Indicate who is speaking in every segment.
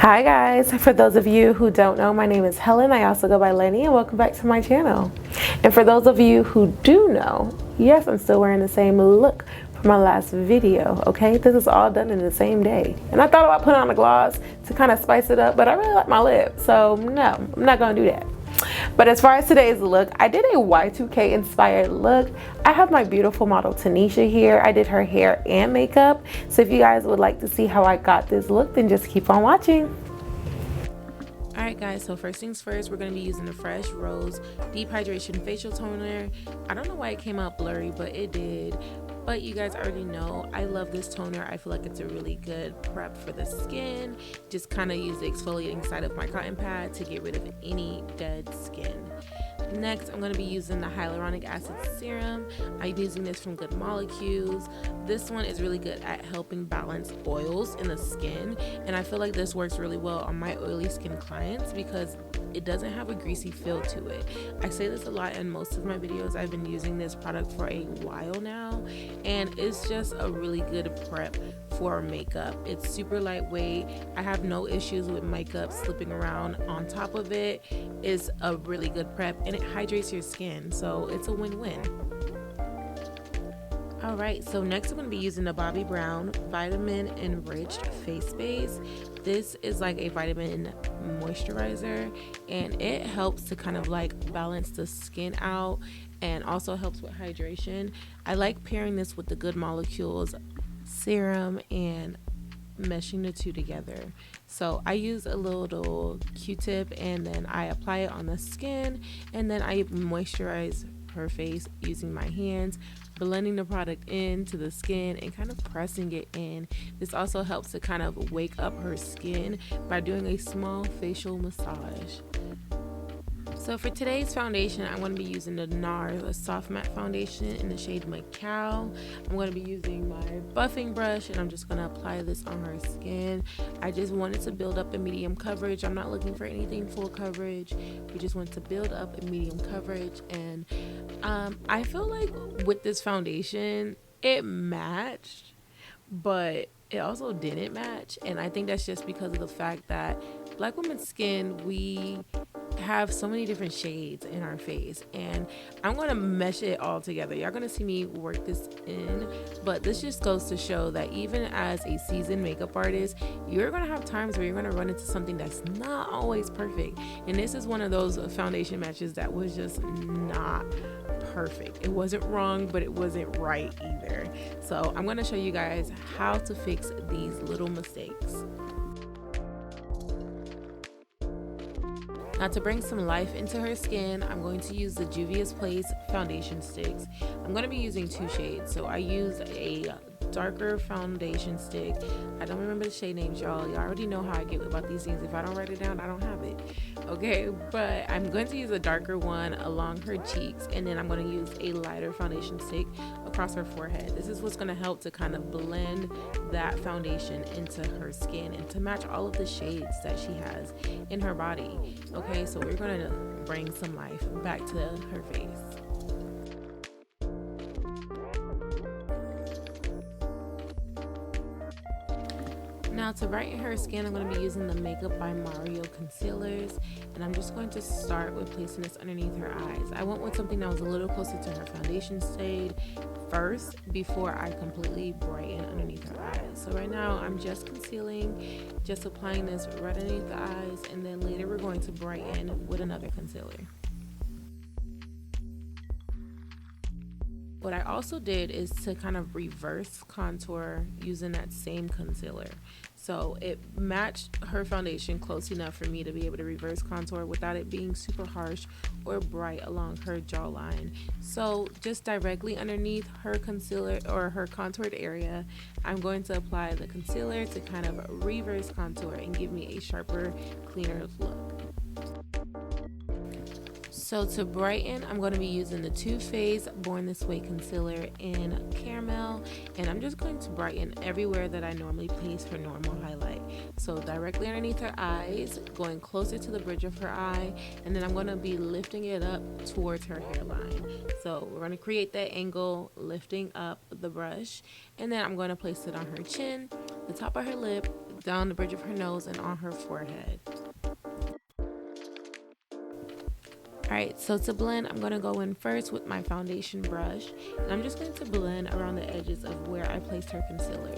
Speaker 1: Hi guys, for those of you who don't know, my name is Helen. I also go by Lenny, and welcome back to my channel. And for those of you who do know, yes, I'm still wearing the same look from my last video, okay? This is all done in the same day. And I thought about putting on a gloss to kind of spice it up, but I really like my lip, so no, I'm not gonna do that. But as far as today's look, I did a Y2K inspired look. I have my beautiful model Tanisha here. I did her hair and makeup. So if you guys would like to see how I got this look, then just keep on watching.
Speaker 2: Alright guys, so first things first, we're going to be using the Fresh Rose Deep Hydration Facial Toner. I don't know why it came out blurry, but it did. But you guys already know, I love this toner. I feel like it's a really good prep for the skin. Just kind of use the exfoliating side of my cotton pad to get rid of any dead skin. Next, I'm going to be using the hyaluronic acid serum. I'm using this from Good Molecules. This one is really good at helping balance oils in the skin, and I feel like this works really well on my oily skin clients because it doesn't have a greasy feel to it. I say this a lot in most of my videos. I've been using this product for a while now, and it's just a really good prep for makeup. It's super lightweight. I have no issues with makeup slipping around on top of it. It's a really good prep, and it hydrates your skin, so it's a win-win. Alright, so next I'm going to be using the Bobbi Brown Vitamin Enriched Face Base. This is like a vitamin moisturizer, and it helps to kind of like balance the skin out and also helps with hydration. I like pairing this with the Good Molecules serum and meshing the two together. So I use a little Q-tip and then I apply it on the skin, and then I moisturize her face using my hands, blending the product into the skin and kind of pressing it in. This also helps to kind of wake up her skin by doing a small facial massage. So for today's foundation, I'm going to be using the NARS Soft Matte Foundation in the shade Macao. I'm going to be using my buffing brush, and I'm just going to apply this on her skin. I just wanted to build up a medium coverage. I'm not looking for anything full coverage. We just want to build up a medium coverage, and I feel like with this foundation, it matched, but it also didn't match, and I think that's just because of the fact that Black women's skin, we have so many different shades in our face, and I'm going to mesh it all together. Y'all going to see me work this in, but this just goes to show that even as a seasoned makeup artist, you're going to have times where you're going to run into something that's not always perfect, and this is one of those foundation matches that was just not perfect. It wasn't wrong, but it wasn't right either. So I'm going to show you guys how to fix these little mistakes. Now, to bring some life into her skin, I'm going to use the Juvia's Place foundation sticks. I'm going to be using two shades. So I use a darker foundation stick. I don't remember the shade names, y'all. Y'all already know how I get about these things. If I don't write it down, I don't have it. Okay, but I'm going to use a darker one along her cheeks, and then I'm going to use a lighter foundation stick across her forehead. This is what's going to help to kind of blend that foundation into her skin and to match all of the shades that she has in her body. Okay, so we're going to bring some life back to her face. Now, to brighten her skin, I'm going to be using the Makeup by Mario concealers, and I'm just going to start with placing this underneath her eyes. I went with something that was a little closer to her foundation shade first before I completely brighten underneath her eyes. So right now I'm just concealing, just applying this right underneath the eyes, and then later we're going to brighten with another concealer. What I also did is to kind of reverse contour using that same concealer. So it matched her foundation close enough for me to be able to reverse contour without it being super harsh or bright along her jawline. So just directly underneath her concealer or her contoured area, I'm going to apply the concealer to kind of reverse contour and give me a sharper, cleaner look. So to brighten, I'm going to be using the Too Faced Born This Way concealer in Caramel, and I'm just going to brighten everywhere that I normally place for normal highlight. So directly underneath her eyes, going closer to the bridge of her eye, and then I'm going to be lifting it up towards her hairline. So we're going to create that angle, lifting up the brush, and then I'm going to place it on her chin, the top of her lip, down the bridge of her nose and on her forehead. Alright, so to blend, I'm going to go in first with my foundation brush, and I'm just going to blend around the edges of where I placed her concealer.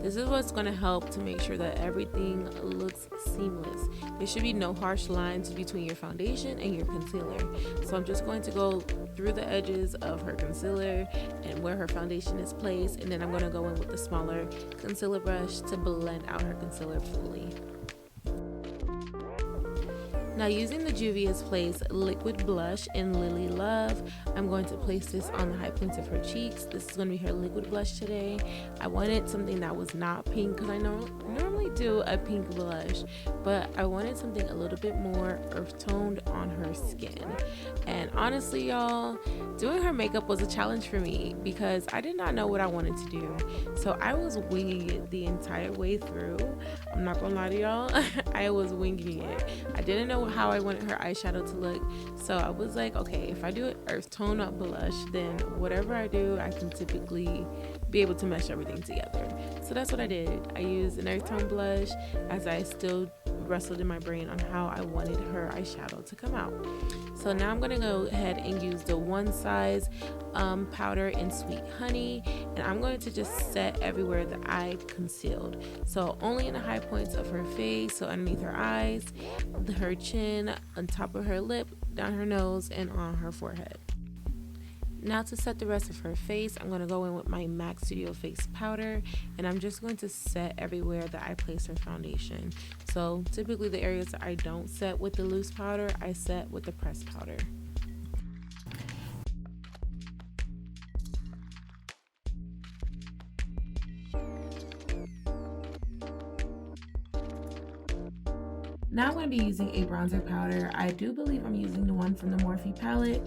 Speaker 2: This is what's going to help to make sure that everything looks seamless. There should be no harsh lines between your foundation and your concealer. So I'm just going to go through the edges of her concealer and where her foundation is placed, and then I'm going to go in with the smaller concealer brush to blend out her concealer fully. Now, using the Juvia's Place liquid blush in Lily Love, I'm going to place this on the high points of her cheeks. This is going to be her liquid blush today. I wanted something that was not pink because I normally do a pink blush, but I wanted something a little bit more earth toned on her skin. And honestly, y'all, doing her makeup was a challenge for me because I did not know what I wanted to do. So I was winging it the entire way through. I'm not gonna lie to y'all, I was winging it. I didn't know how I wanted her eyeshadow to look, so I was like, okay, if I do an earth tone up blush, then whatever I do, I can typically be able to mesh everything together. So that's what I did. I used an earth tone blush as I still wrestled in my brain on how I wanted her eyeshadow to come out. So now I'm gonna go ahead and use the One Size powder in Sweet Honey, and I'm going to just set everywhere that I concealed. So only in the high points of her face, so underneath her eyes, her chin, on top of her lip, down her nose, and on her forehead. Now to set the rest of her face, I'm going to go in with my MAC Studio Face powder, and I'm just going to set everywhere that I place her foundation. So typically the areas that I don't set with the loose powder, I set with the pressed powder. Now I'm going to be using a bronzer powder. I do believe I'm using the one from the Morphe palette.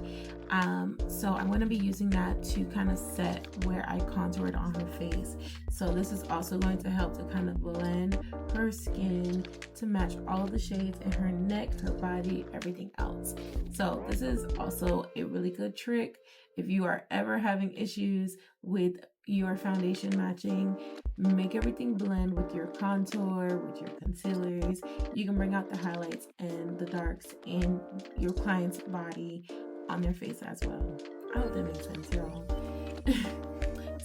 Speaker 2: So I'm going to be using that to kind of set where I contoured on her face. So this is also going to help to kind of blend her skin to match all of the shades in her neck, her body, everything else. So this is also a really good trick if you are ever having issues with your foundation matching. Make everything blend with your contour, with your concealers. You can bring out the highlights and the darks in your client's body on their face as well. I hope that makes sense, y'all.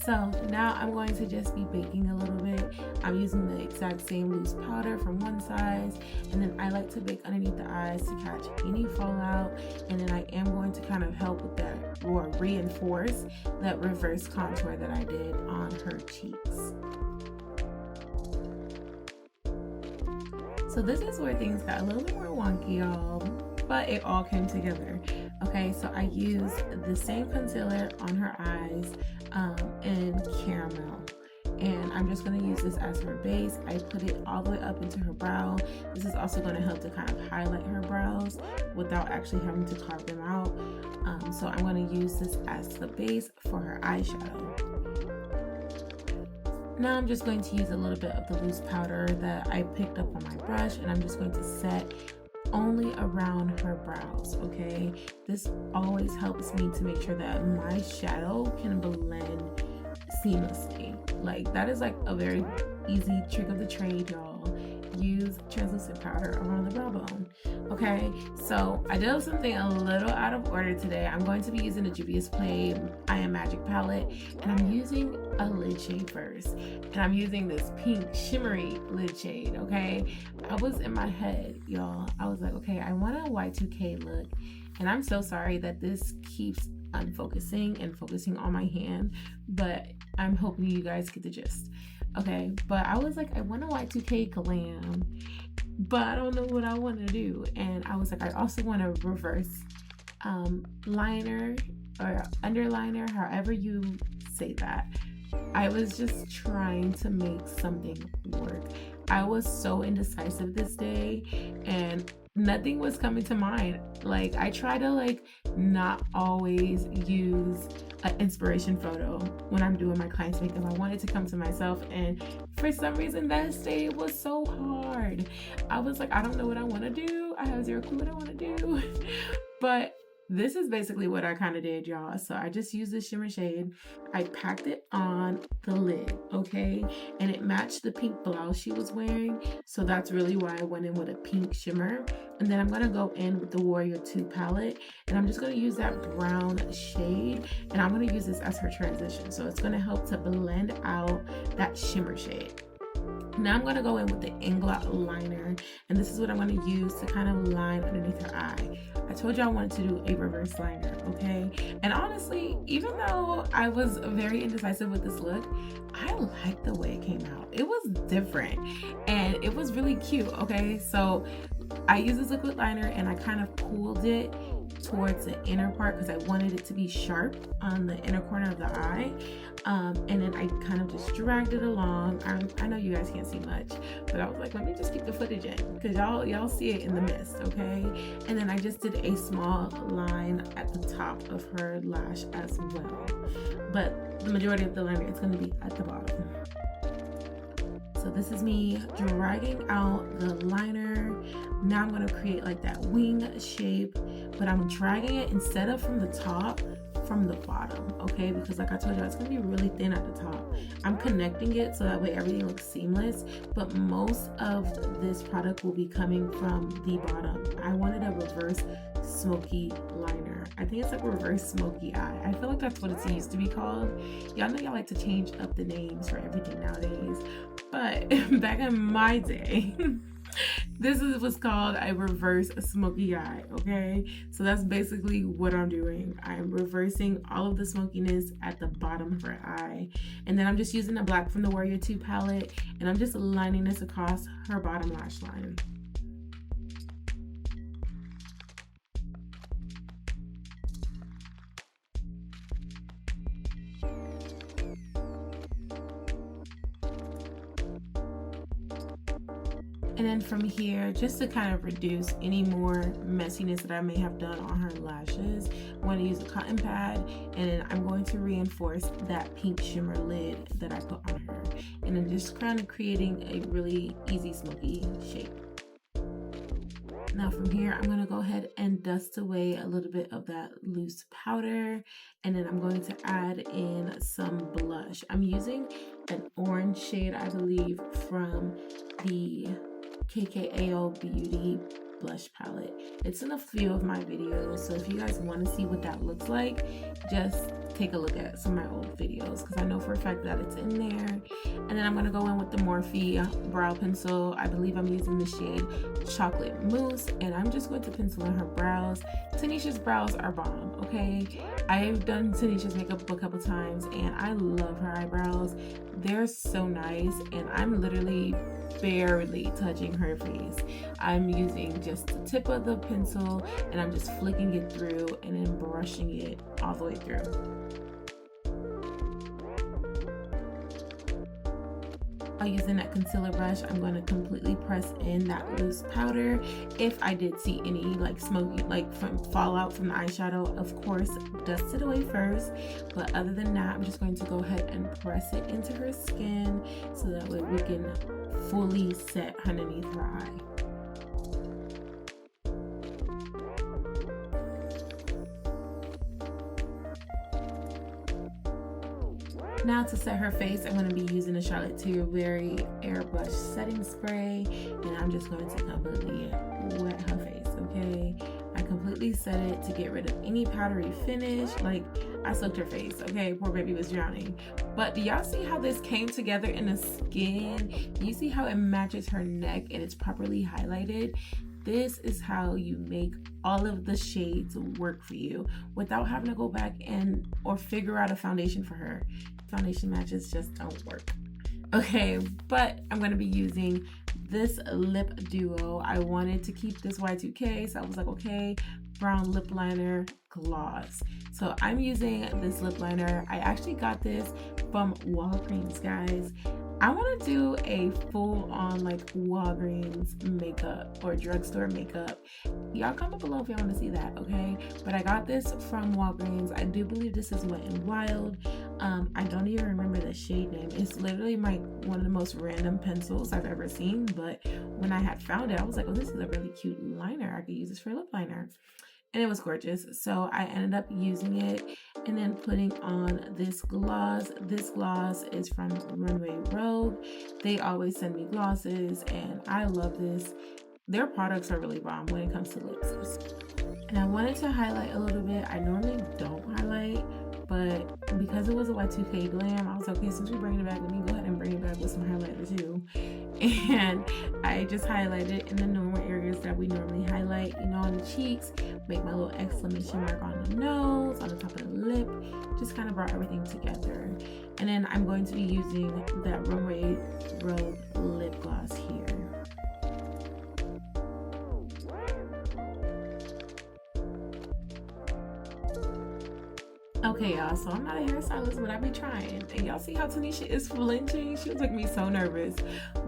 Speaker 2: So now I'm going to just be baking a little bit. I'm using the exact same loose powder from One Size, and then I like to bake underneath the eyes to catch any fallout, and then I am going to kind of help with that or reinforce that reverse contour that I did on her cheeks. So this is where things got a little bit more wonky, y'all, but it all came together. Okay, so I used the same concealer on her eyes in Caramel, and I'm just going to use this as her base. I put it all the way up into her brow. This is also going to help to kind of highlight her brows without actually having to carve them out. So I'm going to use this as the base for her eyeshadow. Now I'm just going to use a little bit of the loose powder that I picked up on my brush, and I'm just going to set only around her brows, okay? This always helps me to make sure that my shadow can blend seamlessly. Like, that is like a very easy trick of the trade, y'all. Use translucent powder around the brow bone. Okay, so I did something a little out of order today. I'm going to be using the Juvia's Place I Am Magic palette, and I'm using a lid shade first. And I'm using this pink shimmery lid shade, okay? I was in my head, y'all. I was like, okay, I want a Y2K look. And I'm so sorry that this keeps unfocusing and focusing on my hand, but I'm hoping you guys get the gist. Okay, but I was like, I want a Y2K glam, but I don't know what I want to do. And I was like, I also want a reverse liner or underliner, however you say that. I was just trying to make something work. I was so indecisive this day, and nothing was coming to mind. Like, I try to like not always use an inspiration photo when I'm doing my client's makeup. I wanted to come to myself, and for some reason that day was so hard. I was like, I don't know what I want to do. I have zero clue what I want to do. But
Speaker 1: this is basically what I kind of did, y'all. So I just used this shimmer shade. I packed it on the lid, okay? And it matched the pink blouse she was wearing. So that's really why I went in with a pink shimmer. And then I'm gonna go in with the Warrior 2 palette. And I'm just gonna use that brown shade. And I'm gonna use this as her transition. So it's gonna help to blend out that shimmer shade. Now I'm going to go in with the Inglot liner, and this is what I'm going to use to kind of line underneath her eye. I told you I wanted to do a reverse liner, okay? And honestly, even though I was very indecisive with this look, I liked the way it came out. It was different and it was really cute, okay? So I used this liquid liner and I kind of pulled it towards the inner part because I wanted it to be sharp on the inner corner of the eye. And then I kind of just dragged it along. I know you guys can't see much, but I was like, let me just keep the footage in because y'all see it in the mist, okay? And then I just did a small line at the top of her lash as well. But the majority of the liner is going to be at the bottom. So this is me dragging out the liner. Now I'm going to create like that wing shape, but I'm dragging it instead of from the top, from the bottom, okay? Because like I told you, it's gonna be really thin at the top. I'm connecting it so that way everything looks seamless, but most of this product will be coming from the bottom. I wanted a reverse smoky liner. I think it's like reverse smoky eye. I feel like that's what it used to be called. Y'all know y'all like to change up the names for everything nowadays, but back in my day, this is what's called a reverse smoky eye, okay? So that's basically what I'm doing. I'm reversing all of the smokiness at the bottom of her eye. And then I'm just using the black from the Warrior 2 palette, and I'm just lining this across her bottom lash line. And then from here, just to kind of reduce any more messiness that I may have done on her lashes, I'm going to use a cotton pad, and then I'm going to reinforce that pink shimmer lid that I put on her. And then just kind of creating a really easy smoky shape. Now from here, I'm going to go ahead and dust away a little bit of that loose powder, and then I'm going to add in some blush. I'm using an orange shade, I believe, from the KKAO Beauty blush palette. It's in a few of my videos, so if you guys want to see what that looks like, just take a look at some of my old videos because I know for a fact that it's in there. And then I'm going to go in with the Morphe brow pencil. I believe I'm using the shade Chocolate Mousse, and I'm just going to pencil in her brows. Tanisha's brows are bomb, okay? I've done Tanisha's makeup a couple times and I love her eyebrows. They're so nice, and I'm literally barely touching her face. I'm using just the tip of the pencil and I'm just flicking it through and then brushing it all the way through. While using that concealer brush, I'm going to completely press in that loose powder. If I did see any like smoky, like from fallout from the eyeshadow, of course, dust it away first. But other than that, I'm just going to go ahead and press it into her skin so that way we can fully set underneath her eye. Now to set her face, I'm going to be using the Charlotte Tilbury Airbrush Setting Spray, and I'm just going to completely wet her face, okay? I completely set it to get rid of any powdery finish. Like, I soaked her face, okay? Poor baby was drowning. But do y'all see how this came together in the skin? You see how it matches her neck and it's properly highlighted? This is how you make all of the shades work for you without having to go back and or figure out a foundation for her. Foundation matches just don't work. Okay, but I'm going to be using this lip duo. I wanted to keep this Y2K, so I was like, okay, brown lip liner gloss. So I'm using this lip liner. I actually got this from Walgreens, guys. I want to do a full-on like Walgreens makeup or drugstore makeup. Y'all comment below if y'all want to see that, okay? But I got this from Walgreens. I do believe this is Wet n Wild. I don't even remember the shade name. It's literally one of the most random pencils I've ever seen. But when I had found it, I was like, oh, this is a really cute liner. I could use this for a lip liner. and it was gorgeous. So I ended up using it and then putting on this gloss. This gloss is from Runway Rogue. They always send me glosses and I love this. Their products are really bomb when it comes to lips. And I wanted to highlight a little bit. I normally don't highlight, but because it was a Y2K Glam, I was like, okay, since we're bringing it back, let me go ahead and bring it back with some highlighter too. And I just highlighted in the normal areas that we normally highlight, you know, on the cheeks, make my little exclamation mark on the nose, on the top of the lip, just kind of brought everything together. And then I'm going to be using that Runway Rogue lip gloss here. Okay, y'all, so I'm not a hairstylist, but I be trying. And y'all see how Tanisha is flinching? She was making me so nervous.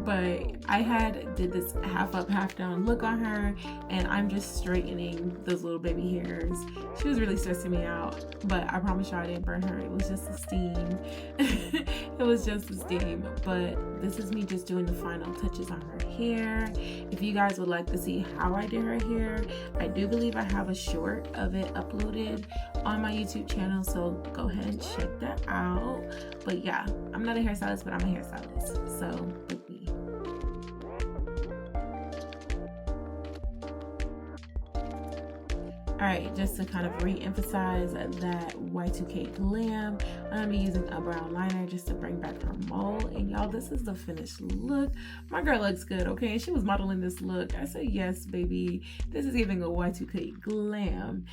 Speaker 1: But I did this half up, half down look on her, and I'm just straightening those little baby hairs. She was really stressing me out, but I promise y'all I didn't burn her. It was just the steam. It was just the steam. But this is me just doing the final touches on her hair. If you guys would like to see how I did her hair, I do believe I have a short of it uploaded on my YouTube channel, so go ahead and check that out. But yeah, I'm not a hairstylist, but I'm a hairstylist, so with me. Alright, just to kind of re-emphasize that Y2K Glam, I'm going to be using a brown liner just to bring back her mole. And y'all, this is the finished look. My girl looks good, okay? She was modeling this look. I said, yes, baby. This is giving a Y2K Glam.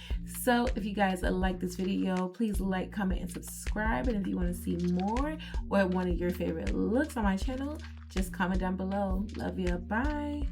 Speaker 1: So if you guys like this video, please like, comment, and subscribe. And if you want to see more or one of your favorite looks on my channel, just comment down below. Love ya. Bye.